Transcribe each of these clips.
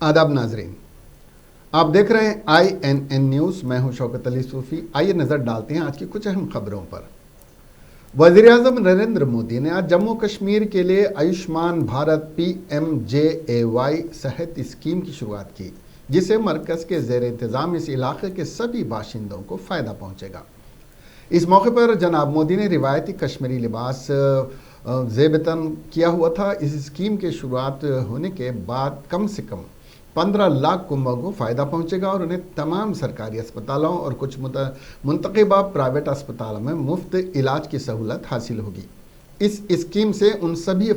आदाब नाजरीन, आप देख रहे हैं INN न्यूज़। मैं हूं शौकत अली सूफ़ी। आइए नज़र डालते हैं आज की कुछ अहम खबरों पर। वज़ीर-ए-आज़म नरेंद्र मोदी ने आज जम्मू कश्मीर के लिए आयुष्मान भारत PMJAY सेहत स्कीम की शुरुआत की, जिसे मरकज़ के ज़ेर इंतज़ाम इस इलाके के सभी बाशिंदों को फ़ायदा पहुँचेगा। इस मौके पर जनाब मोदी ने रिवायती कश्मीरी लिबास ज़ेबतन किया हुआ था। इस स्कीम के शुरुआत होने के बाद कम से कम 15 लाख कुंबों को फ़ायदा पहुंचेगा और उन्हें तमाम सरकारी अस्पतालों और कुछ मुंतखबा प्राइवेट अस्पतालों में मुफ्त इलाज की सहूलत हासिल होगी। इस स्कीम से उन सभी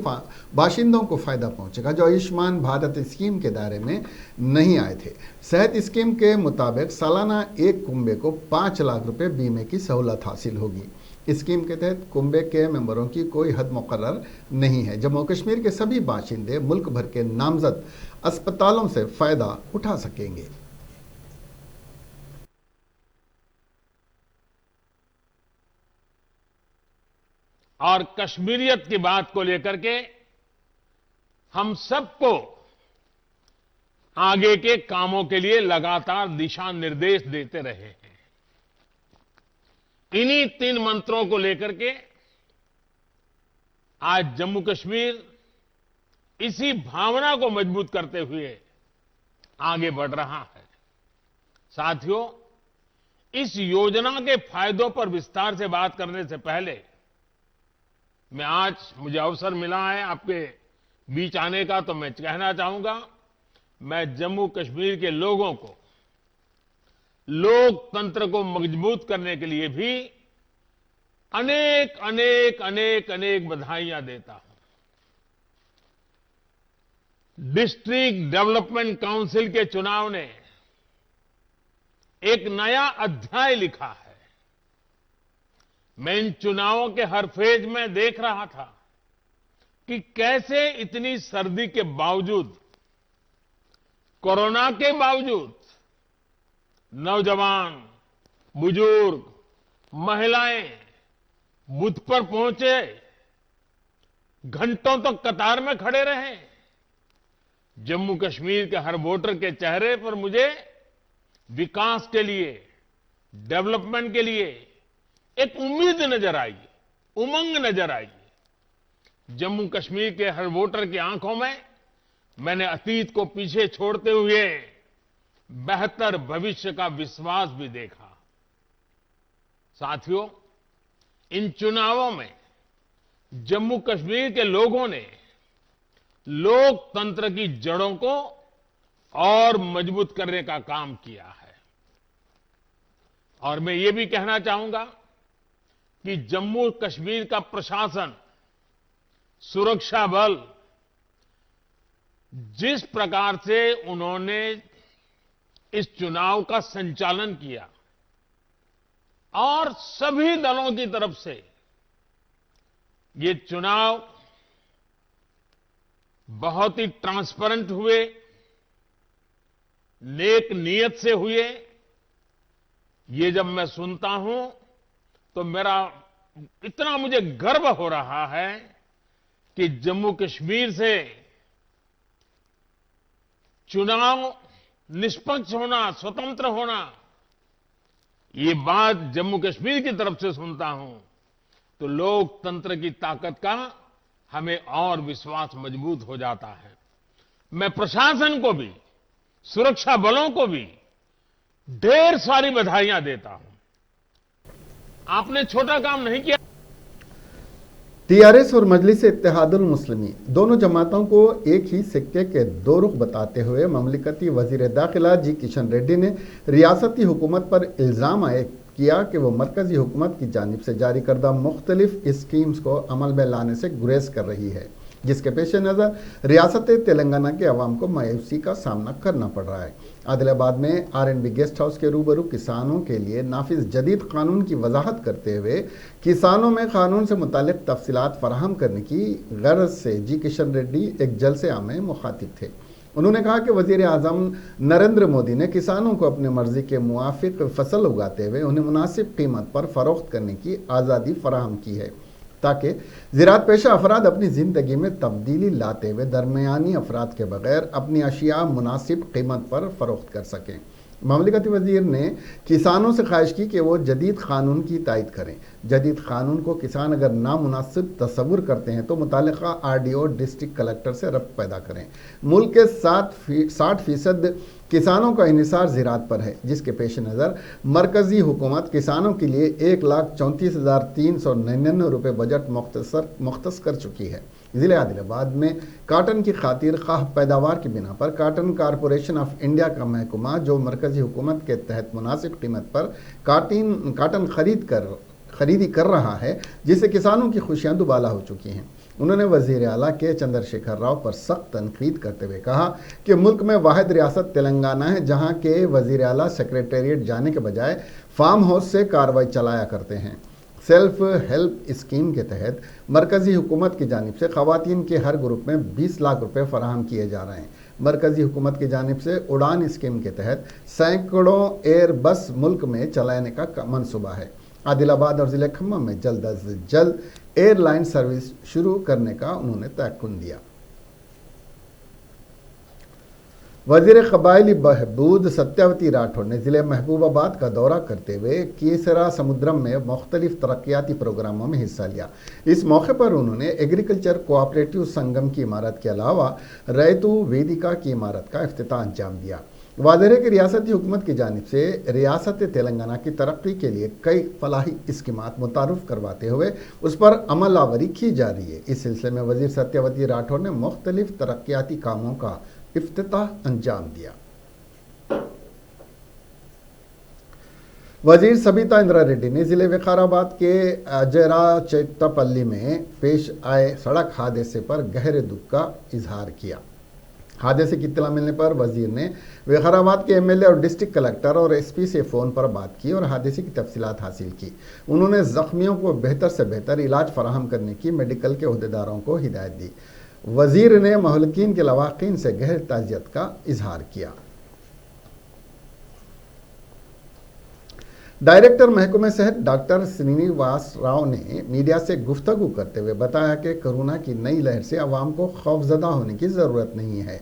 बाशिंदों को फ़ायदा पहुंचेगा जो आयुष्मान भारत स्कीम के दायरे में नहीं आए थे। सेहत स्कीम के मुताबिक सालाना एक कुंबे को 5 लाख रुपए बीमे की सहूलत हासिल होगी। स्कीम के तहत कुंबे के मेंबरों की कोई हद मुकर्रर नहीं है। जम्मू कश्मीर के सभी बाशिंदे मुल्क भर के नामजद अस्पतालों से फ़ायदा उठा सकेंगे। और कश्मीरियत की बात को लेकर के हम सबको आगे के कामों के लिए लगातार दिशा निर्देश देते रहे हैं। इन्हीं 3 मंत्रों को लेकर के आज जम्मू कश्मीर इसी भावना को मजबूत करते हुए आगे बढ़ रहा है। साथियों, इस योजना के फायदों पर विस्तार से बात करने से पहले मुझे अवसर मिला है आपके बीच आने का, तो मैं कहना चाहूंगा, मैं जम्मू कश्मीर के लोगों को लोकतंत्र को मजबूत करने के लिए भी अनेक अनेक अनेक अनेक बधाइयां देता हूं। डिस्ट्रिक्ट डेवलपमेंट काउंसिल के चुनाव ने एक नया अध्याय लिखा है। मैं इन चुनावों के हर फेज में देख रहा था कि कैसे इतनी सर्दी के बावजूद, कोरोना के बावजूद नौजवान, बुजुर्ग, महिलाएं बूथ पर पहुंचे, घंटों तक कतार में खड़े रहे। जम्मू कश्मीर के हर वोटर के चेहरे पर मुझे विकास के लिए, डेवलपमेंट के लिए एक उम्मीद नजर आई, उमंग नजर आई। जम्मू कश्मीर के हर वोटर की आंखों में मैंने अतीत को पीछे छोड़ते हुए बेहतर भविष्य का विश्वास भी देखा। साथियों, इन चुनावों में जम्मू कश्मीर के लोगों ने लोकतंत्र की जड़ों को और मजबूत करने का काम किया है। और मैं ये भी कहना चाहूंगा कि जम्मू कश्मीर का प्रशासन, सुरक्षा बल, जिस प्रकार से उन्होंने इस चुनाव का संचालन किया और सभी दलों की तरफ से ये चुनाव बहुत ही ट्रांसपेरेंट हुए, नेक नीयत से हुए, ये जब मैं सुनता हूं तो इतना मुझे गर्व हो रहा है कि जम्मू कश्मीर से चुनाव निष्पक्ष होना, स्वतंत्र होना, ये बात जम्मू कश्मीर की तरफ से सुनता हूं तो लोकतंत्र की ताकत का हमें और विश्वास मजबूत हो जाता है। मैं प्रशासन को भी, सुरक्षा बलों को भी ढेर सारी बधाइयां देता हूं। आपने छोटा काम नहीं किया। TRS और मजलिस इत्तेहादुल मुस्लिमीन दोनों जमातों को एक ही सिक्के के 2 रुख बताते हुए ममलिकती वजीर दाखिला जी किशन रेड्डी ने रियासती हुकूमत पर इल्ज़ाम आयद किया कि वो मरकजी हुकूमत की जानिब से जारी करदा मुख्तलिफ स्कीम्स को अमल में लाने से गुरेज कर रही है, जिसके पेश नज़र रियासत तेलंगाना के अवाम को मायूसी का सामना करना पड़ रहा है। आदिलाबाद में RNB गेस्ट हाउस के रूबरू किसानों के लिए नाफिज जदीद कानून की वजाहत करते हुए किसानों में कानून से मुतालिक तफसीलात फराहम करने की गर्ज से जी किशन रेड्डी एक जलसे आम में मुखातिब थे। उन्होंने कहा कि वज़ीर आज़म नरेंद्र मोदी ने किसानों को अपनी मर्जी के मुआफिक फसल उगाते हुए उन्हें मुनासिब कीमत पर फरोख्त करने की आज़ादी फराहम की है। ताकि ज़राअत पेशा अफराद अपनी ज़िंदगी में तब्दीली लाते हुए दरमियानी अफराद के बगैर अपनी अशिया मुनासिब कीमत पर फ़रोख्त कर सकें। ममलिकती वज़ीर ने किसानों से ख्वाहिश की कि वो जदीद क़ानून की तायद करें। जदीद क़ानून को किसान अगर नामुनासिब तस्वुर करते हैं तो मुतालिका RDO डिस्ट्रिक्ट कलेक्टर से रब्त पैदा करें। मुल्क के 60% किसानों का इन्हिसार ज़राअत पर है, जिसके पेश नज़र मरकज़ी हुकूमत किसानों के लिए 1,34,399 रुपये बजट मुख्तस कर चुकी है। ज़िले आदिलाबाद में काटन की खातिर खाह पैदावार की बिना पर काटन कारपोरेशन ऑफ इंडिया का महकमा जो मरकज़ी हुकूमत के तहत मुनासिब कीमत पर काटन खरीदी कर रहा है, जिससे किसानों की खुशियां दुबाला हो चुकी हैं। उन्होंने वज़ीर आला के चंद्रशेखर राव पर सख्त तनकीद करते हुए कहा कि मुल्क में वाहिद रियासत तेलंगाना है जहां के वज़ीर आला सेक्रेटेरिएट जाने के बजाय फार्म हाउस से कार्रवाई चलाया करते हैं। सेल्फ हेल्प स्कीम के तहत मरकज़ी हुकूमत की जानिब से ख़वातीन के हर ग्रुप में 20 लाख रुपए फराहम किए जा रहे हैं। मरकज़ी हुकूमत की जानिब से उड़ान स्कीम के तहत सैकड़ों एयर बस मुल्क में चलाने का मंसूबा है। आदिलाबाद और ज़िले खम्मम में जल्द अज जल्द एयरलाइन सर्विस शुरू करने का उन्होंने तयक़ुन दिया। वज़ीर क़बायली बहबूद सत्यावती राठौर ने ज़िले महबूबाबाद का दौरा करते हुए कीसरा समुद्रम में मुख्तलिफ तरक्याती प्रोग्रामों में हिस्सा लिया। इस मौके पर उन्होंने एग्रीकल्चर कोऑपरेटिव संगम की इमारत के अलावा रैतु वेदिका की इमारत का इफ्तिताह अंजाम दिया। वाज़ेह है कि रियासती हुकूमत की जानिब से रियासत तेलंगाना की तरक्की के लिए कई फलाही स्कीमात मुतारुफ करवाते हुए उस पर अमलावरी की जा रही है। इस सिलसिले में वज़ीर सत्यावती राठौर ने मुख्तलिफ तरक्याती कामों का इफ्तिताह अंजाम दिया। वज़ीर सबिता इंदिरा रेड्डी ने ज़िले विकाराबाद के अजरा चेट्टापल्ली में पेश आए सड़क हादसे पर गहरे दुख का इजहार किया। हादसे की इत्तला मिलने पर वज़ीर ने विकाराबाद के MLA और डिस्ट्रिक्ट कलेक्टर और SP से फ़ोन पर बात की और हादसे की तफसीलात हासिल की। उन्होंने ज़ख्मियों को बेहतर से बेहतर इलाज फराहम करने की मेडिकल के अहदेदारों को हिदायत दी। वज़ीर ने महलकीन के लवाकीन से गहरी ताज़ियत का इजहार किया। डायरेक्टर महकमे सेहत डॉक्टर श्रीनिवास राव ने मीडिया से गुफ्तगू करते हुए बताया कि कोरोना की नई लहर से आवाम को खौफजदा होने की ज़रूरत नहीं है।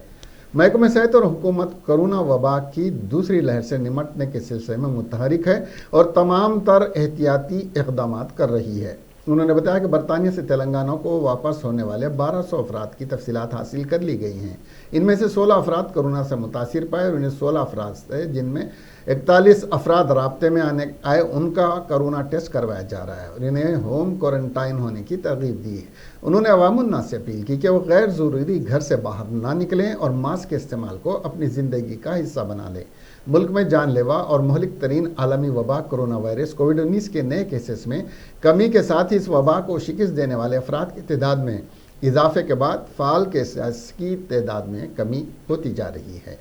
महकमे सेहत और हुकूमत कोरोना वबा की दूसरी लहर से निमटने के सिलसिले में मुतहरिक है और तमाम तर एहतियाती इक़दाम कर रही है। उन्होंने बताया कि बरतानिया से तेलंगाना को वापस होने वाले 1200 अफराद की तफसीलात हासिल कर ली गई हैं। इनमें से 16 अफराद कोरोना से मुतासिर पाए और इन्हें 16 अफराद से जिनमें 41 अफराद राब्ते में आए उनका कोरोना टेस्ट करवाया जा रहा है और इन्हें होम क्वारंटाइन होने की तरगीब दी है। उन्होंने अवामुन्नास से अपील की कि वो गैर ज़रूरी घर से बाहर ना निकलें और मास्क के इस्तेमाल को अपनी ज़िंदगी का हिस्सा बना लें। मुल्क में जानलेवा और मुहलिक तरीन आलमी वबा कोरोना वायरस कोविड-19 के नए केसेस में कमी के साथ ही इस वबा को शिकस्त देने वाले अफराद की तादाद में इजाफे के बाद फ़ाल केसेस की तादाद में कमी होती जा रही है।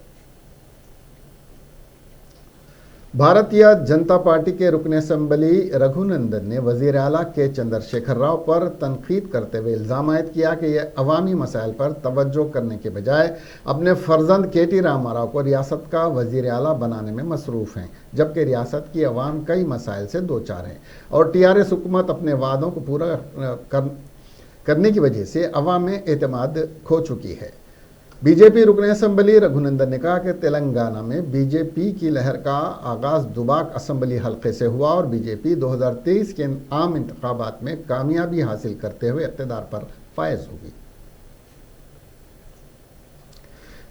भारतीय जनता पार्टी के रुकन असम्बली रघुनंदन ने वज़ीर आला के चंद्रशेखर राव पर तनकीद करते हुए इल्ज़ाम आयद किया कि यह अवामी मसाइल पर तवज्जो करने के बजाय अपने फर्जंद KT रामाराव को रियासत का वज़ीर आला बनाने में मसरूफ़ हैं, जबकि रियासत की अवाम कई मसाइल से दो चार हैं और TRS हुकूमत अपने वादों को पूरा करने की वजह से अवाम में एतमाद खो चुकी है। बीजेपी रुकन असम्बली रघुनंदन ने कहा कि तेलंगाना में बीजेपी की लहर का आगाज़ दुबाक असम्बली हल्के से हुआ और बीजेपी 2023 के आम इंतखाबात में कामयाबी हासिल करते हुए इक़्तिदार पर फायज होगी।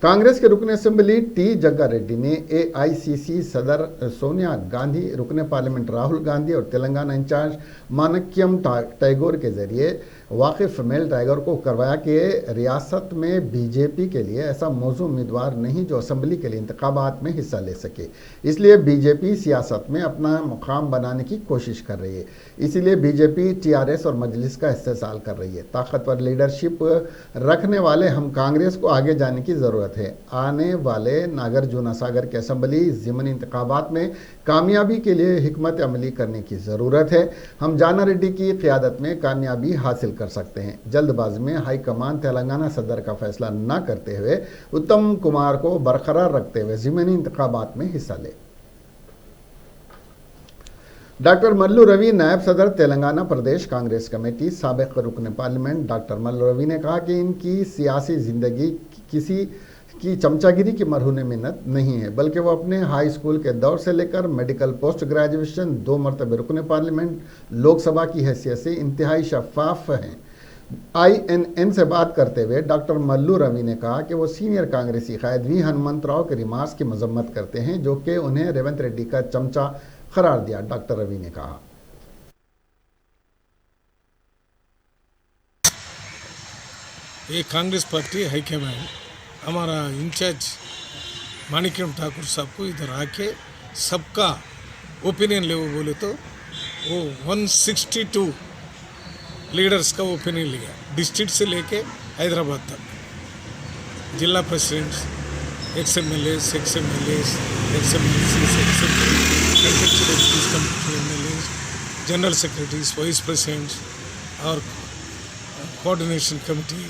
कांग्रेस के रुकन असम्बली T जग्गा रेड्डी ने AICC सदर सोनिया गांधी, रुकन पार्लियामेंट राहुल गांधी और तेलंगाना इंचार्ज माणिक्यम टैगोर के जरिए वाकिफ मेल टाइगर को करवाया कि रियासत में बीजेपी के लिए ऐसा मौजूद उम्मीदवार नहीं जो असम्बली के लिए इंतखाबात में हिस्सा ले सके। इसलिए बीजेपी सियासत में अपना मुकाम बनाने की कोशिश कर रही है। इसीलिए बीजेपी TRS और मजलिस का इस्तेसाल कर रही है। ताकतवर लीडरशिप रखने वाले हम कांग्रेस को आगे जाने की ज़रूरत है। आने वाले नागार्जुन सागर के असम्बली ज़िमनी इंतखाबात में कामयाबी के लिए हिकमत अमली करने की ज़रूरत है। हम जाना रेड्डी की क़ियादत में कामयाबी हासिल कर सकते हैं। जल्दबाजी में हाई कमान तेलंगाना सदर का फैसला न करते हुए उत्तम कुमार को बरकरार रखते हुए ज़िमनी इंतखाबात में हिस्सा ले। डॉक्टर मल्लू रवि, नायब सदर तेलंगाना प्रदेश कांग्रेस कमेटी, साबिक रुकन पार्लियामेंट। डॉक्टर मल्लू रवि ने कहा कि इनकी सियासी जिंदगी किसी की चमचागिरी की मरहून मिन्नत नहीं है, बल्कि वो अपने हाई स्कूल के दौर से लेकर मेडिकल पोस्ट ग्रेजुएशन, 2 मरतबे रुकन पार्लियामेंट, लोकसभा की हैसियत से इंतहाई शफाफ हैं। INN से बात करते हुए डॉक्टर मल्लू रवि ने कहा कि वो सीनियर कांग्रेसी कायद वी हनुमंतराव के रिमार्क्स की मजम्मत करते हैं, जो कि उन्हें रेवंत रेड्डी का चमचा करार दिया। डॉक्टर रवि ने कहा, ये कांग्रेस पार्टी हाईकमान हमारा इंचार्ज माणिक्यम ठाकुर साहब को इधर आके सबका ओपिनियन ले, वो बोले तो वो 162 लीडर्स का ओपिनियन लिया, डिस्ट्रिक्ट से लेके हैदराबाद तक, जिला presidents, XMLAs, general secretaries, vice presidents और कोऑर्डिनेशन कमेटी,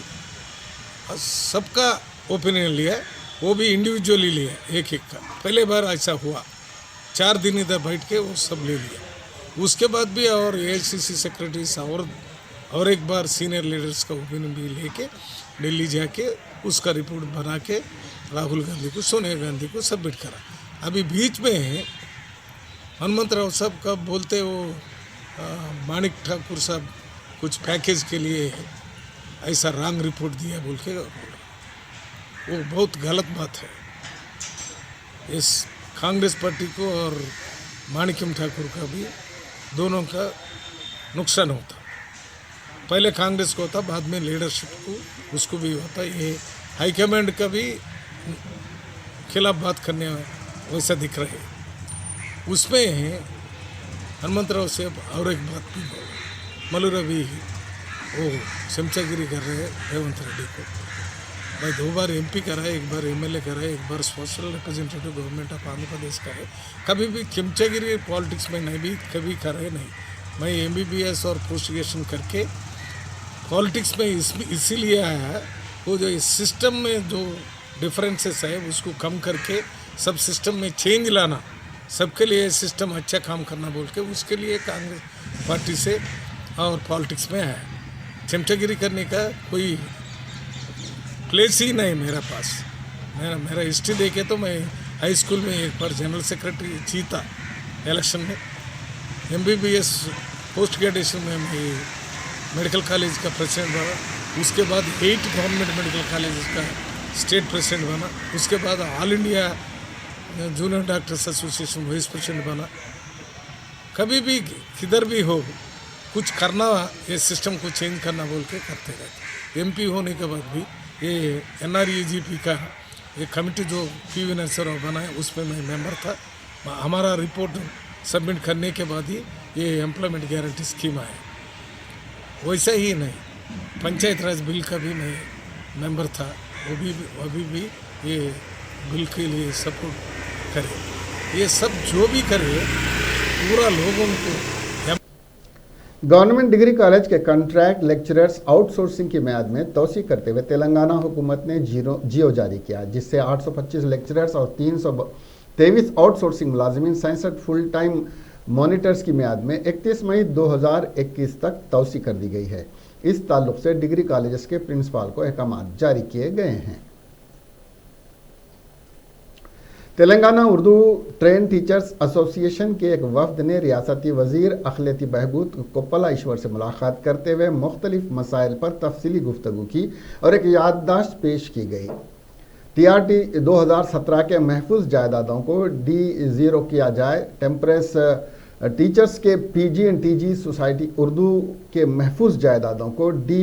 सबका ओपिनियन लिया। वो भी इंडिविजुअली लिया, एक एक का। पहले बार ऐसा हुआ, 4 दिन इधर बैठ के वो सब ले लिया। उसके बाद भी और AICC सेक्रेटरीज और एक बार सीनियर लीडर्स का ओपिनियन भी लेके दिल्ली जाके उसका रिपोर्ट बना के राहुल गांधी को, सोनिया गांधी को सबमिट करा। अभी बीच में हनुमंतराव साहब का बोलते वो माणिक ठाकुर साहब कुछ पैकेज के लिए ऐसा रॉन्ग रिपोर्ट दिया बोल के, वो बहुत गलत बात है। इस कांग्रेस पार्टी को और माणिक्यम ठाकुर का भी दोनों का नुकसान होता। पहले कांग्रेस को होता, बाद में लीडरशिप को उसको भी होता। ये हाईकमांड का भी खिलाफ बात करने वैसा दिख रहा है। उसमें हनुमंतराव से और एक बात भी बोला, मल्लू रवि वो चमचागिरी कर रहे हैं रेवंत रेड्डी को। भाई 2 बार MP करा है, 1 बार MLA करा है, 1 बार special representative government of Andhra Pradesh का है। कभी भी चमचागिरी पॉलिटिक्स में नहीं भी कभी करे नहीं। मैं MBBS और पोस्ट ग्रेजुएशन करके पॉलिटिक्स में इसीलिए आया, वो जो इस सिस्टम में जो डिफरेंसेस है उसको कम करके सब सिस्टम में चेंज लाना, सबके लिए सिस्टम अच्छा काम करना बोल के, उसके लिए कांग्रेस पार्टी से और पॉलिटिक्स में आया। चमचागिरी करने का कोई प्लेस ही नहीं मेरे पास। मेरा हिस्ट्री देखे तो मैं हाई स्कूल में एक बार जनरल सेक्रेटरी जीता इलेक्शन में। MBBS पोस्ट ग्रेजुएशन में मैं मेडिकल कॉलेज का प्रेसिडेंट बना। उसके बाद 8 गवर्नमेंट मेडिकल कॉलेज का स्टेट प्रेसिडेंट बना। उसके बाद all India junior doctors association vice president बना। कभी भी किधर भी हो कुछ करना, ये सिस्टम को चेंज करना बोल के करते रहते। MP होने के बाद भी ये NREGP का ये कमेटी जो PV नरसिम्हा राव बनाया, उसमें मैं मेंबर था। हमारा रिपोर्ट सबमिट करने के बाद ही ये एम्प्लॉयमेंट गारंटी स्कीम आया। वैसा ही नहीं, पंचायत राज बिल का भी मैं मेंबर था, वो भी अभी भी ये बिल के लिए सपोर्ट करे। ये सब जो भी करे पूरा लोगों को। गवर्नमेंट डिग्री कॉलेज के कॉन्ट्रैक्ट लेक्चरर्स आउटसोर्सिंग की म्याद में तोसी करते हुए तेलंगाना हुकूमत ने जियो जारी किया, जिससे 825 लेक्चरर्स और 323 आउटसोर्सिंग मुलाजिमीन 67 फुल टाइम मॉनिटर्स की म्याद में 31 मई 2021 तक तोसी कर दी गई है। इस ताल्लुक से डिग्री कॉलेजेस के प्रिंसिपाल को अहकाम जारी किए गए हैं। Telangana Urdu train teachers association के एक वफद ने रियासती वजीर अखिलती बहबूद कोप्पला ईश्वर से मुलाकात करते हुए मुख्तलिफ मसाइल पर तफसीली गुफ्तगू की और एक याददाश्त पेश की गई। TRT 2017 के महफूज जायदादों को D0 किया जाए, टेम्परेस टीचर्स के PG and TG society Urdu के महफूज जायदादों को D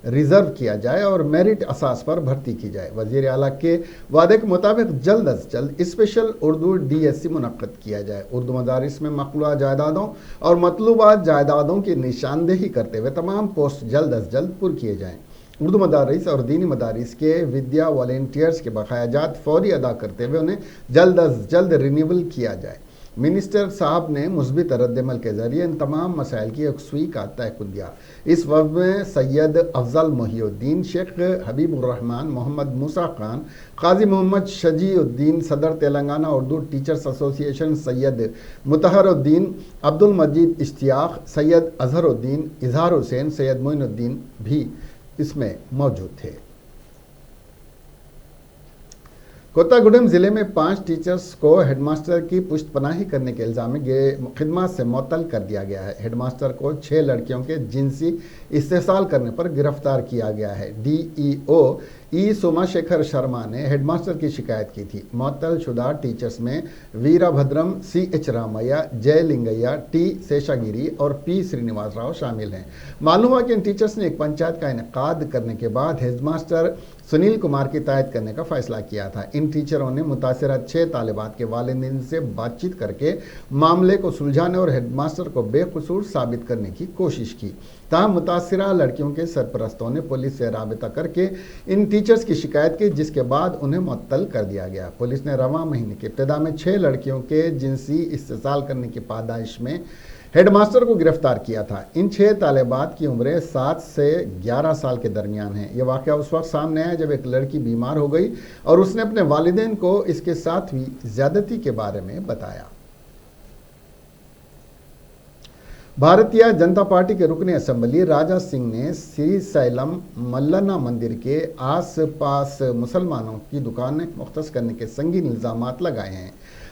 रिजर्व किया जाए और मेरिट असास पर भर्ती की जाए। वज़ीर आला के वादे के मुताबिक जल्द अज जल्द स्पेशल उर्दू DSC मुनक्कद किया जाए। उर्दू मदारिस में मखलूआ जायदादों और मतलूबा जायदादों की निशानदेही करते हुए तमाम पोस्ट जल्द अज जल्द पुर किए जाएँ। उर्दू मदारिस और दीनी मदारिस के विद्या वॉलेंटियर्स के बकायाजात फौरी अदा करते हुए उन्हें जल्द अज जल्द रिन्यूअल किया जाए। मिनिस्टर साहब ने मुस्बित रद्दमल के जरिए इन तमाम मसाइल की यकसुई का तयक़ुद दिया। इस वक्त में सैयद अफजल मोहिउद्दीन, शेख हबीबुर्रहमान, मोहम्मद मूसा खान, काजी मोहम्मद शजीउद्दीन, सदर तेलंगाना उर्दू टीचर्स एसोसिएशन सैयद मुतहरुद्दीन, अब्दुल मजीद इश्तियाक, सैयद अजहरुद्दीन, इजहार हुसैन, सैयद मोइनुद्दीन भी इसमें मौजूद थे। कोत्तागुडेम जिले में 5 टीचर्स को हेडमास्टर की पुश्तपनाही करने के इल्जाम में खिदमत से मुअत्तल कर दिया गया है। हेडमास्टर को 6 लड़कियों के जिनसी इस्तेसाल करने पर गिरफ्तार किया गया है। डीईओ ई सोमाशेखर शर्मा ने हेडमास्टर की शिकायत की थी। मुअत्तल शुदा टीचर्स में वीरभद्रम, CH रामैया, जयलिंगैया, T शेषागिरी और P श्रीनिवास राव शामिल हैं। मालूम हुआ कि इन टीचर्स ने एक पंचायत का इनेकाद करने के बाद हेडमास्टर सुनील कुमार की तायद करने का फैसला किया था। इन टीचरों ने मुतासिरा 6 तालिबात के वालिदैन से बातचीत करके मामले को सुलझाने और हेडमास्टर को बेकसूर साबित करने की कोशिश की। ताहम मुतासिरा लड़कियों के सरपरस्तों ने पुलिस से राबिता करके इन टीचर्स की शिकायत की, जिसके बाद उन्हें मुअत्तल कर दिया गया। पुलिस ने रवां महीने के इब्तिदा में 6 लड़कियों के जिनसी इस्तेसाल करने की पादाइश में हेडमास्टर को गिरफ्तार किया था। इन 6 तालिबात की उम्रें 7 से 11 साल के दरमियान है। यह वाक़या उस वक्त सामने आया जब एक लड़की बीमार हो गई और उसने अपने वालिदैन को इसके साथ हुई ज्यादती के बारे में बताया। भारतीय जनता पार्टी के रुकने असम्बली राजा सिंह ने श्रीशैलम मल्लना मंदिर के आस पास मुसलमानों की दुकानें मुख्तस करने के संगीन इल्ज़ामात लगाए हैं।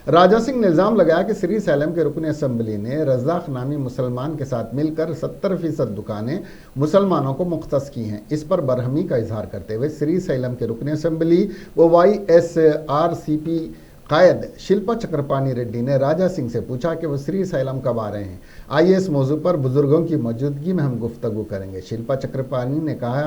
राजा सिंह ने इल्ज़ाम लगाया कि श्रीशैलम के रुकने असम्बली ने रज़ाक नामी मुसलमान के साथ मिलकर 70% दुकानें मुसलमानों को मुख्तस की हैं। इस पर बरहमी का इजहार करते हुए श्रीशैलम के रुकने असम्बली व YSRCP कायद शिल्पा चक्रपाणी रेड्डी ने राजा सिंह से पूछा कि वो श्रीशैलम कब आ रहे हैं। आइए इस मौजू पर बुजुर्गों की मौजूदगी में हम गुफ्तगू करेंगे। शिल्पा चक्रपाणी ने कहा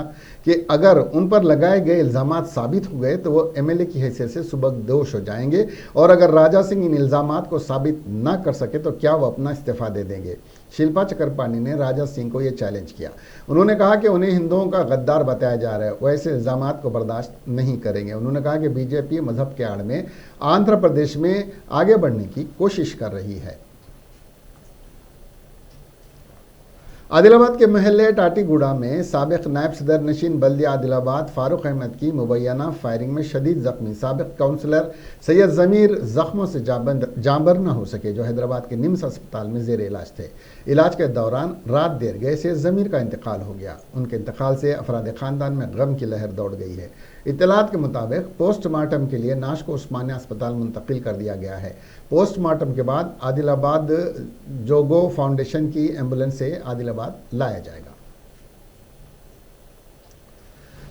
कि अगर उन पर लगाए गए इल्ज़ामात साबित हो गए तो वो MLA की हैसियत से सुबकदोश हो जाएंगे और अगर राजा सिंह इन इल्ज़ामात को साबित न कर सके तो क्या वो अपना इस्तीफ़ा दे देंगे। शिल्पा चक्रपाणी ने राजा सिंह को ये चैलेंज किया। उन्होंने कहा कि उन्हें हिंदुओं का गद्दार बताया जा रहा है, वो ऐसे इल्ज़ामात को बर्दाश्त नहीं करेंगे। उन्होंने कहा कि बीजेपी मजहब के आड़ में आंध्र प्रदेश में आगे बढ़ने की कोशिश कर रही है। आदिलाबाद के महल्ले टाटीगुड़ा में साबिक नायब सदर नशीन बल्दिया आदिलाबाद फारूक अहमद की मुबैना फायरिंग में शदीद जख्मी साबिक काउंसलर सैयद ज़मीर जख्मों से जांबर न हो सके, जो हैदराबाद के निम्स अस्पताल में जेर इलाज थे। इलाज के दौरान रात देर गए से ज़मीर का इंतकाल हो गया। उनके इंतकाल से अफराद ख़ानदान में गम की लहर दौड़ गई है। इत्तलात के मुताबिक पोस्टमार्टम के लिए नाश को उस्मानिया अस्पताल मुंतकिल कर दिया गया है। पोस्टमार्टम के बाद आदिलाबाद जोगो फाउंडेशन की एम्बुलेंस से आदिलाबाद लाया जाएगा।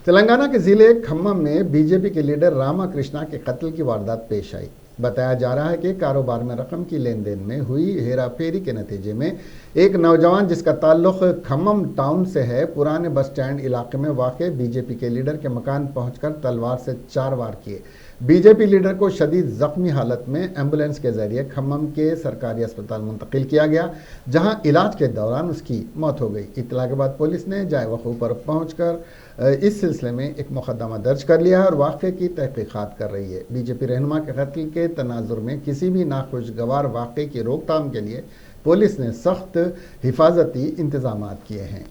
तेलंगाना के जिले खम्मम में बीजेपी के लीडर रामाकृष्णा के कत्ल की वारदात पेश आई। बताया जा रहा है कि कारोबार में रकम की लेन देन में हुई हेराफेरी के नतीजे में एक नौजवान जिसका ताल्लुक खम्मम टाउन से है, पुराने बस स्टैंड इलाके में वाक़ बीजेपी के लीडर के मकान पहुंचकर तलवार से 4 वार किए। बीजेपी लीडर को शदीद जख्मी हालत में एम्बुलेंस के जरिए खम्मम के सरकारी अस्पताल मुंतकिल किया गया, जहां इलाज के दौरान उसकी मौत हो गई। इत्तला के बाद पुलिस ने जाए वक़ू पर पहुंचकर इस सिलसिले में एक मुकदमा दर्ज कर लिया है और वाक़े की तहकीकात कर रही है। बीजेपी रहनुमा के कत्ल के तनाजुर में किसी भी नाखुशगवार वाक़े की रोकथाम के लिए पुलिस ने सख्त हिफाजती इंतजाम किए हैं।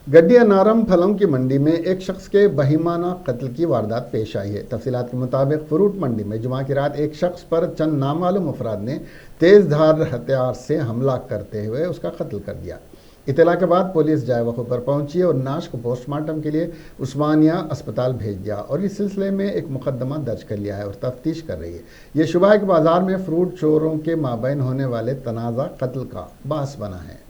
गड्डिया नारम फलों की मंडी में एक शख्स के बहिमाना कत्ल की वारदात पेश आई है। तफसीलात के मुताबिक फ्रूट मंडी में जुमा की रात एक शख्स पर चंद नामालूम अफराद ने तेज धार हथियार से हमला करते हुए उसका कत्ल कर दिया। इत्तला के बाद पुलिस जाए वक़ू पर पहुंची और नाश को पोस्टमार्टम के लिए उस्मानिया अस्पताल भेज दिया और इस सिलसिले में एक मुकदमा दर्ज कर लिया है और तफ्तीश कर रही है। यह शुबा है कि बाजार में फ्रूट चोरों के माबैन होने वाले तनाज़ा कत्ल का बास बना है।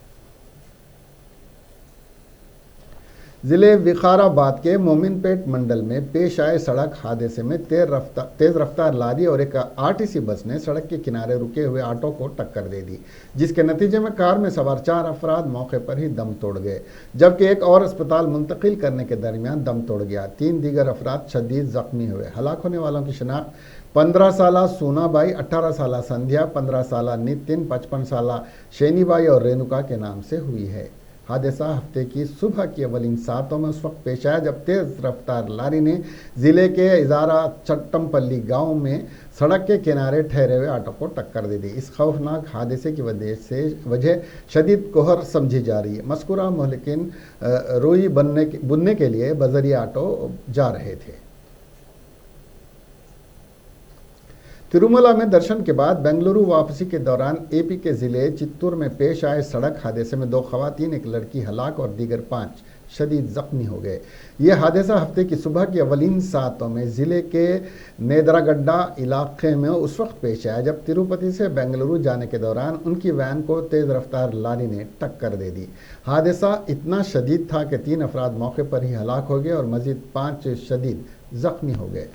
जिले विकाराबाद के मोमिनपेट मंडल में पेश आए सड़क हादसे में तेज रफ्तार लारी और एक आरटीसी बस ने सड़क के किनारे रुके हुए ऑटो को टक्कर दे दी, जिसके नतीजे में कार में सवार 4 अफराद मौके पर ही दम तोड़ गए, जबकि एक और अस्पताल मुंतकिल करने के दरमियान दम तोड़ गया। 3 दीगर अफराद शदीद जख्मी हुए। हलाक होने वालों की शिनाख्त 15 साला सोनाबाई, 18 साला संध्या, 15 साला नितिन, 55 साला शेनीबाई और रेणुका के नाम से हुई है। हादसा हफ्ते की सुबह की अवलिन सातों में उस वक्त पेश आया जब तेज रफ्तार लारी ने जिले के इजारा चट्टमपल्ली गांव में सड़क के किनारे ठहरे हुए ऑटो को टक्कर दे दी। इस खौफनाक हादसे की वजह शदीद कोहर समझी जा रही है। मस्कुरा मोहलिकिन रुई बुनने के लिए बजरिया ऑटो जा रहे थे। तिरुमला में दर्शन के बाद बेंगलुरु वापसी के दौरान एपी के जिले चित्तूर में पेश आए सड़क हादसे में 2 खवातीन, एक लड़की हलाक और दीगर 5 शदीद जख्मी हो गए। यह हादसा हफ्ते की सुबह की अवलिन सातों में जिले के नेदरागड्डा इलाके में उस वक्त पेश आया जब तिरुपति से बेंगलुरु जाने के दौरान उनकी वैन को तेज रफ्तार लारी ने टक्कर दे दी। हादसा इतना शदीद था कि 3 अफराद मौके पर ही हलाक हो गए और मजीद 5 शदीद जख्मी हो गए।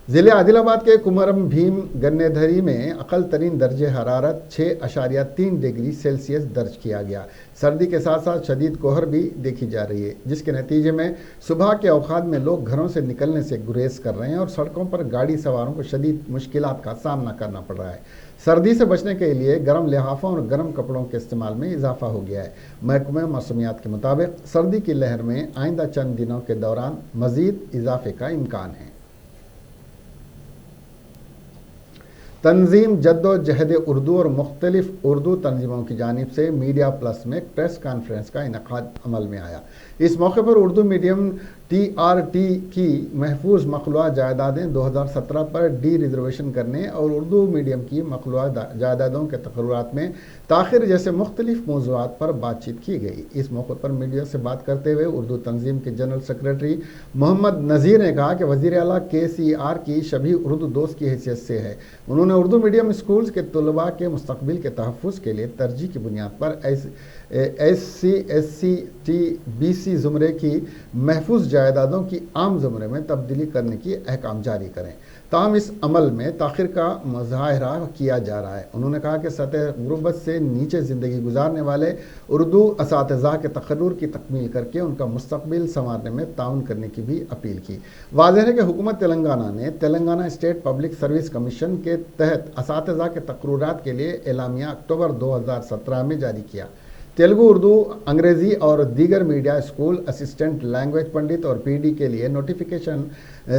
जिले आदिलाबाद के कुमरम भीम गन्नेधरी में अकल तरीन दर्जे हरारत 6.3 डिग्री सेल्सियस दर्ज किया गया। सर्दी के साथ साथ शदीद कोहर भी देखी जा रही है, जिसके नतीजे में सुबह के औकात में लोग घरों से निकलने से गुरेज कर रहे हैं और सड़कों पर गाड़ी सवारों को शदीद मुश्किलात का सामना करना पड़ रहा है। सर्दी से बचने के लिए गर्म लिहाफों और गर्म कपड़ों के इस्तेमाल में इजाफा हो गया है। महकमे मौसमियात के मुताबिक सर्दी की लहर में आइंदा चंद दिनों के दौरान मजीद इजाफे का इम्कान है। तंजीम जद्दोजहद उर्दू और मुख्तलिफ उर्दू तंजीमों की जानिब से मीडिया प्लस में प्रेस कॉन्फ्रेंस का इनकाद अमल में आया। इस मौके पर उर्दू मीडियम TRT की महफूज मखलूआ जायदादें 2017 पर डी रिजर्वेशन करने और उर्दू मीडियम की मखलूआ जायदादों के तकर्रुरात में ताखिर जैसे मुख्तलिफ मौज़ूआत पर बातचीत की गई। इस मौके पर मीडिया से बात करते हुए उर्दू तंजीम के जनरल सेक्रेटरी मोहम्मद नज़ीर ने कहा कि वज़ीर आला KCR की शबी उर्दू दोस्त की हैसियत से है। उन्होंने उर्दू मीडियम स्कूल्स के तलबा के मुस्तकबिल के तहफ़्फ़ुज़ के लिए तरजीह की बुनियाद पर SC SC BC ज़ुमरे की महफूज जायदादों की आम ज़ुमरे में तब्दीली करने की अहकाम जारी करें। ताहम इस अमल में ताख़िर का मुज़ाहरा किया जा रहा है। उन्होंने कहा कि सतह गुर्बत से नीचे ज़िंदगी गुजारने वाले उर्दू असातिज़ा के तक़र्रुर की तकमील करके उनका मुस्तक़बिल संवारने में ताउन करने की भी अपील की। वाज़ेह है कि हुकूमत तेलंगाना ने Telangana state public service commission के तहत असातिज़ा के तक़र्रुरात के लिए एलामिया अक्टूबर 2017 में जारी किया। तेलुगु, उर्दू, अंग्रेज़ी और दीगर मीडिया स्कूल असिस्टेंट लैंग्वेज पंडित और PD के लिए नोटिफिकेशन,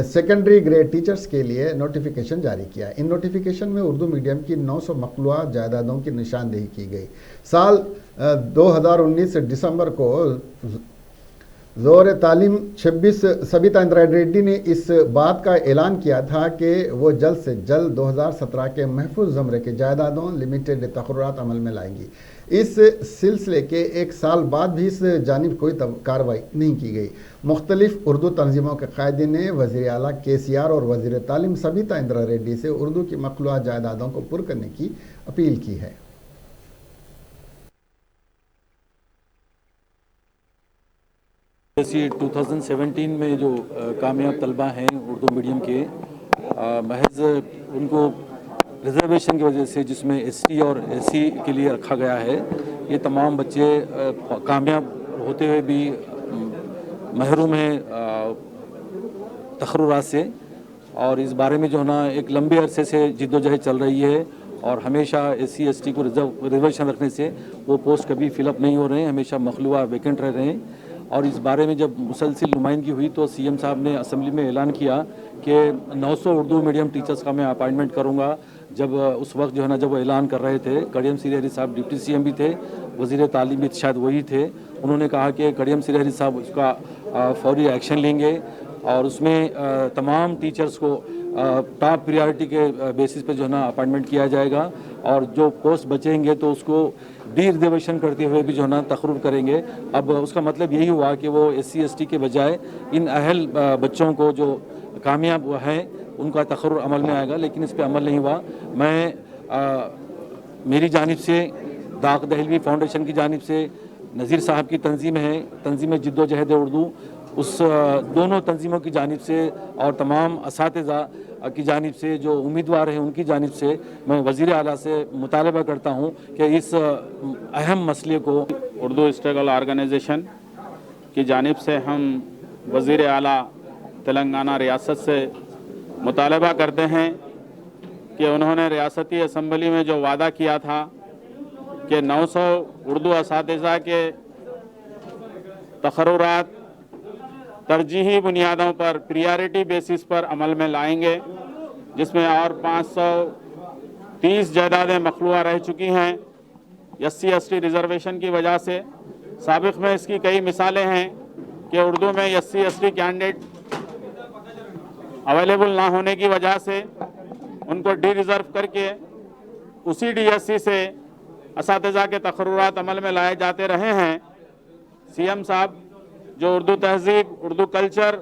सेकेंडरी ग्रेड टीचर्स के लिए नोटिफिकेशन जारी किया। इन नोटिफिकेशन में उर्दू मीडियम की 900 मखलूआ जायदादों की निशानदेही की गई। साल 2019 दिसंबर को ज़ोर तालीम 26 सबिता इंदिरा रेड्डी ने इस बात का ऐलान किया था कि वो जल्द से जल्द 2017 के महफूज ज़मरे के जायदादों लिमिटेड तक़र्रुरात अमल में लाएंगी। इस सिलसिले के 1 साल बाद भी इस जानिब कोई कार्रवाई नहीं की गई। मुख्तलिफ उर्दू तंजीमों के कायदीन ने वज़ीर आला KCR और वज़ीर तालीम सबिता इंदिरा रेड्डी से उर्दू की मखलूआ जायदादों को पुर करने की अपील की है। जैसे 2017 में जो कामयाब तलबा हैं उर्दू मीडियम के, महज उनको रिजर्वेशन की वजह से जिसमें ST और SC के लिए रखा गया है, ये तमाम बच्चे कामयाब होते हुए भी महरूम हैं तक़र्रुरात से। और इस बारे में जो है ना एक लंबे अरसे से जिद्दोजहद चल रही है और हमेशा SC ST को रिजर्वेशन रखने से वो पोस्ट कभी फिलअप नहीं हो रहे हैं, हमेशा मखलूआ वैकेंट रह रहे हैं। और इस बारे में जब मुसलसिल नुमाइंदगी हुई तो CM साहब ने असम्बली में ऐलान किया कि 900 उर्दू मीडियम टीचर्स का मैं अपॉइंटमेंट करूंगा। जब उस वक्त जो है ना जब वो ऐलान कर रहे थे, कड़ियम सिरहरी साहब डिप्टी CM भी थे, वज़ीर तालीम भी शायद वही थे, उन्होंने कहा कि कड़ियम सिरहरी साहब उसका फौरी एक्शन लेंगे और उसमें तमाम टीचर्स को टॉप प्रायोरिटी के बेसिस पे जो है ना अपॉइंटमेंट किया जाएगा और जो पोस्ट बचेंगे तो उसको डी रिजर्वेशन करते हुए भी जो है ना तक़र्रुर करेंगे। अब उसका मतलब यही हुआ कि वो SC ST के बजाय इन अहल बच्चों को जो कामयाब हैं उनका तक़र्रुर अमल में आएगा, लेकिन इस पर अमल नहीं हुआ। मैं मेरी जानिब से दाग दहलवी फाउंडेशन की जानिब से नज़ीर साहब की तंजीम है, तंजीम जिद्दोजहद उर्दू, उस दोनों तंजीमों की जानिब से और तमाम असातिज़ा की जानिब से जो उम्मीदवार हैं उनकी जानिब से मैं वज़ीर आला से मुतालबा करता हूँ कि इस अहम मसले को उर्दू स्ट्रगल ऑर्गेनाइजेशन की जानिब से हम वज़ीर आला तेलंगाना रियासत से मुतालबा करते हैं कि उन्होंने रियासती असम्बली में जो वादा किया था कि 900 उर्दू असातिज़ा के तकर्रुरात तरजीही बुनियादों पर प्रियॉरिटी बेसिस पर अमल में लाएंगे, जिसमें और 530 जायदादें मखलूआ रह चुकी हैं SC/ST रिजर्वेशन की वजह से। साबिक़ में इसकी कई मिसालें हैं कि उर्दू में SC/ST कैंडिडेट अवेलेबल ना होने की वजह से उनको डी रिज़र्व करके उसी DSC से असातिज़ा के तकर्रुरात अमल में लाए जाते रहे हैं। CM साहब जो उर्दू तहज़ीब, उर्दू कल्चर,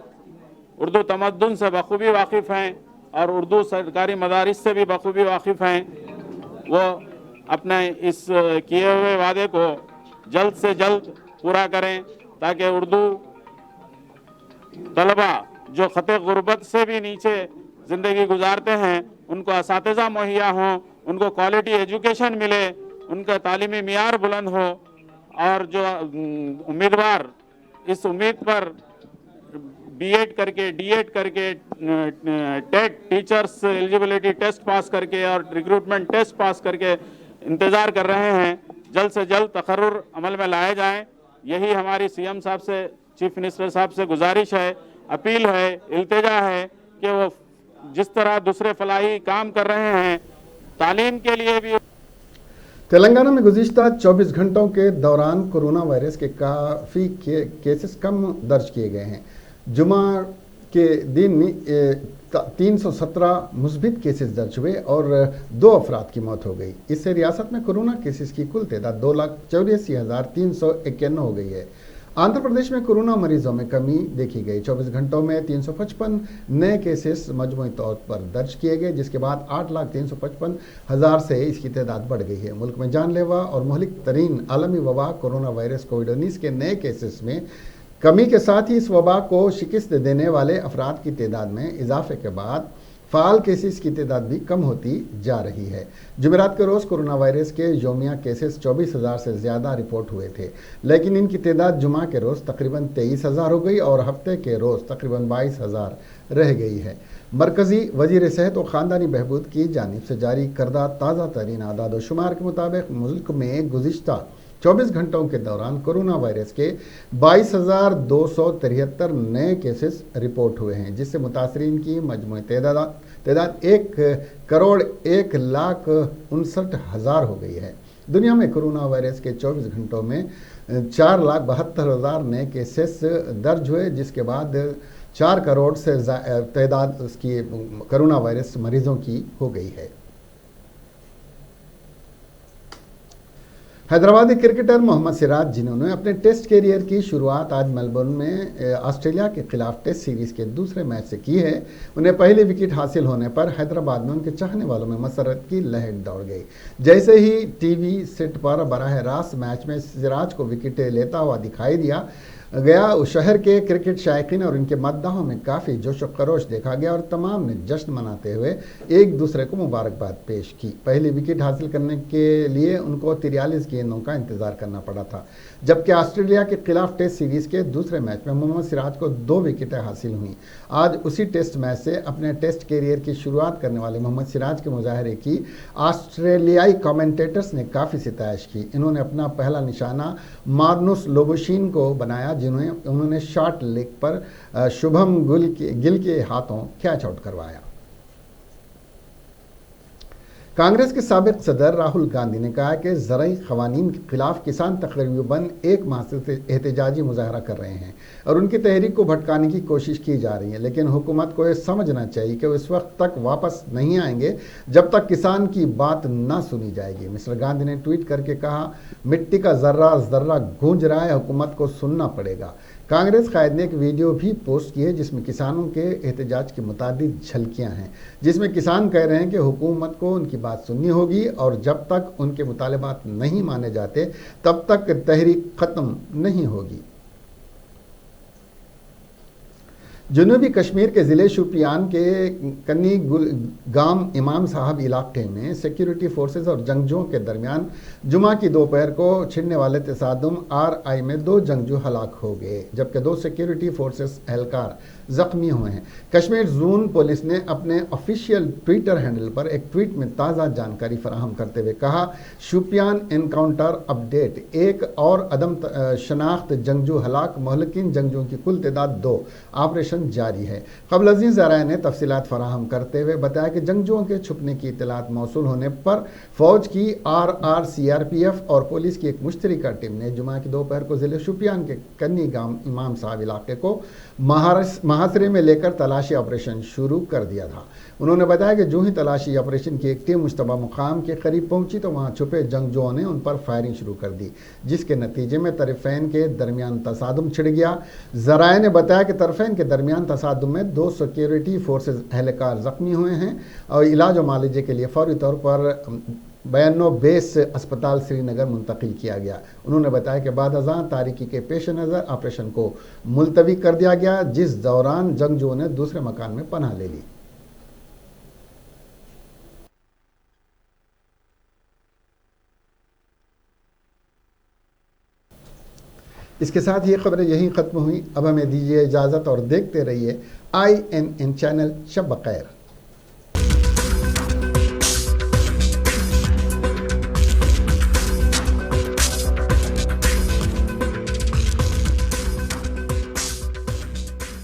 उर्दू तमद्दुन से बखूबी वाकिफ़ हैं और उर्दू सरकारी मदारिस से भी बखूबी वाकिफ़ हैं, वो अपने इस किए हुए वादे को जल्द से जल्द पूरा करें ताकि उर्दू तलबा जो ख़त गुर्बत से भी नीचे ज़िंदगी गुजारते हैं उनको असातिज़ा मुहैया हों, उनको क्वालिटी एजुकेशन मिले, उनका तालीमी मियार बुलंद हो और जो उम्मीदवार इस उम्मीद पर B.Ed करके D.Ed करके TET teachers eligibility test pass करके और रिक्रूटमेंट टेस्ट पास करके इंतज़ार कर रहे हैं, जल्द से जल्द तकर्रुर अमल में लाए जाएं। यही हमारी CM साहब से, चीफ मिनिस्टर साहब से गुजारिश है, अपील है, इल्तिजा है कि वो जिस तरह दूसरे फलाही काम कर रहे हैं तालीम के लिए भी। तेलंगाना में गुज़िश्ता 24 घंटों के दौरान कोरोना वायरस के काफ़ी केसेस कम दर्ज किए गए हैं। जुमा के दिन 317 मुस्बित केसेस दर्ज हुए और 2 अफराद की मौत हो गई। इससे रियासत में कोरोना केसेस की कुल तादाद 2,84,351 हो गई है। आंध्र प्रदेश में कोरोना मरीजों में कमी देखी गई। 24 घंटों में 355 नए केसेस मजमूई तौर पर दर्ज किए गए, जिसके बाद 8,355,000 से इसकी तादाद बढ़ गई है। मुल्क में जानलेवा और मुहलिक तरीन आलमी वबा कोरोना वायरस कोविड-19 के नए केसेस में कमी के साथ ही इस वबा को शिकस्त देने वाले अफराद की तादाद में इजाफे के बाद फ़ाल केसेस की तादाद भी कम होती जा रही है। जुमेरात के रोज़ कोरोना वायरस के यौमिया केसेस 24,000 से ज़्यादा रिपोर्ट हुए थे, लेकिन इनकी तादाद जुमा के रोज़ तकरीबन 23,000 हो गई और हफ्ते के रोज़ तकरीबन 22,000 रह गई है। मरकज़ी वज़ीर सेहत और ख़ानदानी बहबूद की जानिब से जारी करदा ताज़ा तरीन आदाद व शुमार के मुताबिक मुल्क में गुज़िश्ता 24 घंटों के दौरान कोरोना वायरस के 22,273 नए केसेस रिपोर्ट हुए हैं, जिससे मुतासरीन की मजमूई तादाद 1,01,59,000 हो गई है। दुनिया में कोरोना वायरस के 24 घंटों में 4,72,000 नए केसेस दर्ज हुए, जिसके बाद 4 करोड़ से तादाद उसकी कोरोना वायरस मरीजों की हो गई है। हैदराबादी क्रिकेटर मोहम्मद सिराज, जिन्होंने अपने टेस्ट कैरियर की शुरुआत आज मेलबर्न में ऑस्ट्रेलिया के खिलाफ टेस्ट सीरीज़ के दूसरे मैच से की है, उन्हें पहली विकेट हासिल होने पर हैदराबाद में उनके चाहने वालों में मसरत की लहर दौड़ गई। जैसे ही टीवी सेट पर बराह रास्त मैच में सिराज को विकेटें लेता हुआ दिखाई दिया गया, उस शहर के क्रिकेट शायकीन और इनके मद्दाहों में काफ़ी जोश व खरोश देखा गया और तमाम ने जश्न मनाते हुए एक दूसरे को मुबारकबाद पेश की। पहली विकेट हासिल करने के लिए उनको 43 गेंदों का इंतजार करना पड़ा था, जबकि ऑस्ट्रेलिया के खिलाफ टेस्ट सीरीज़ के दूसरे मैच में मोहम्मद सिराज को 2 विकेटें हासिल हुई। आज उसी टेस्ट मैच से अपने टेस्ट कैरियर की शुरुआत करने वाले मोहम्मद सिराज के मुजाहरे की ऑस्ट्रेलियाई कमेंटेटर्स ने काफ़ी सिताइश की। इन्होंने अपना पहला निशाना मार्नुस लोबोशिन को बनाया, जिन्हें उन्होंने शॉर्ट लेग पर शुभम गिल के हाथों कैच आउट करवाया। कांग्रेस के साबिक सदर राहुल गांधी ने कहा कि ज़राई क़वानीन के खिलाफ किसान तकरीबन 1 माह से एहतजाजी मुजाहरा कर रहे हैं और उनकी तहरीक को भटकाने की कोशिश की जा रही है, लेकिन हुकूमत को यह समझना चाहिए कि वो इस वक्त तक वापस नहीं आएंगे जब तक किसान की बात ना सुनी जाएगी। मिस्टर गांधी ने ट्वीट करके कहा, मिट्टी का ज़र्रा ज़र्रा गूंज रहा है, हुकूमत को सुनना पड़ेगा। कांग्रेस कायद ने एक वीडियो भी पोस्ट की है जिसमें किसानों के एहतजाज की मुताबिक झलकियां हैं, जिसमें किसान कह रहे हैं कि हुकूमत को उनकी बात सुननी होगी और जब तक उनके मुतालबात नहीं माने जाते तब तक तहरीक ख़त्म नहीं होगी। जनूबी कश्मीर के ज़िले शोपियान के कन्नी गाम इमाम साहब इलाके में सिक्योरिटी फोर्सेस और जंगजुओं के दरमियान जुमा की दोपहर को छिड़ने वाले तसादुम RI में 2 जंगजू हलाक हो गए, जबकि 2 सिक्योरिटी फोर्सेस एहलकार ज़ख्मी हुए हैं। कश्मीर जोन पुलिस ने अपने ऑफिशियल ट्विटर हैंडल पर एक ट्वीट में ताज़ा जानकारी फराहम करते हुए कहा, शोपियान एनकाउंटर अपडेट, एक और अदम शनाख्त जंगजू हलाक, महलकिन जंगजुओं की कुल तादाद 2, ऑपरेशन जारी है। क़ब्ल ज़राए ने तफसीलात फराहम करते हुए बताया कि जंगजुओं के छुपने की इत्तलात मौसूल होने पर फ़ौज की CRPF और पुलिस की एक मुश्तरका टीम ने जुमा की दोपहर को ज़िले शोपियान के कन्नी गाम इमाम साहब इलाके को महासरे में लेकर तलाशी ऑपरेशन शुरू कर दिया था। उन्होंने बताया कि जो ही तलाशी ऑपरेशन की एक टीम मुश्तबा मुकाम के करीब पहुंची तो वहां छुपे जंगजुओं ने उन पर फायरिंग शुरू कर दी, जिसके नतीजे में तरफ़ैन के दरमियान तसादुम छिड़ गया। ज़राए ने बताया कि तरफ़ैन के दरमियान तसादुम में 2 सिक्योरिटी फोर्सेज एहलकार ज़ख्मी हुए हैं और इलाज व मालिजे के लिए फौरी तौर पर बयानो बेस अस्पताल श्रीनगर मुंतकिल किया गया। उन्होंने बताया कि बाद अज़ां तारीकी के पेश नज़र ऑपरेशन को मुलतवी कर दिया गया, जिस दौरान जंगजुओं ने दूसरे मकान में पनाह ले ली। इसके साथ ये खबरें यहीं ख़त्म हुई। अब हमें दीजिए इजाज़त और देखते रहिए INN चैनल। शब बख़ैर।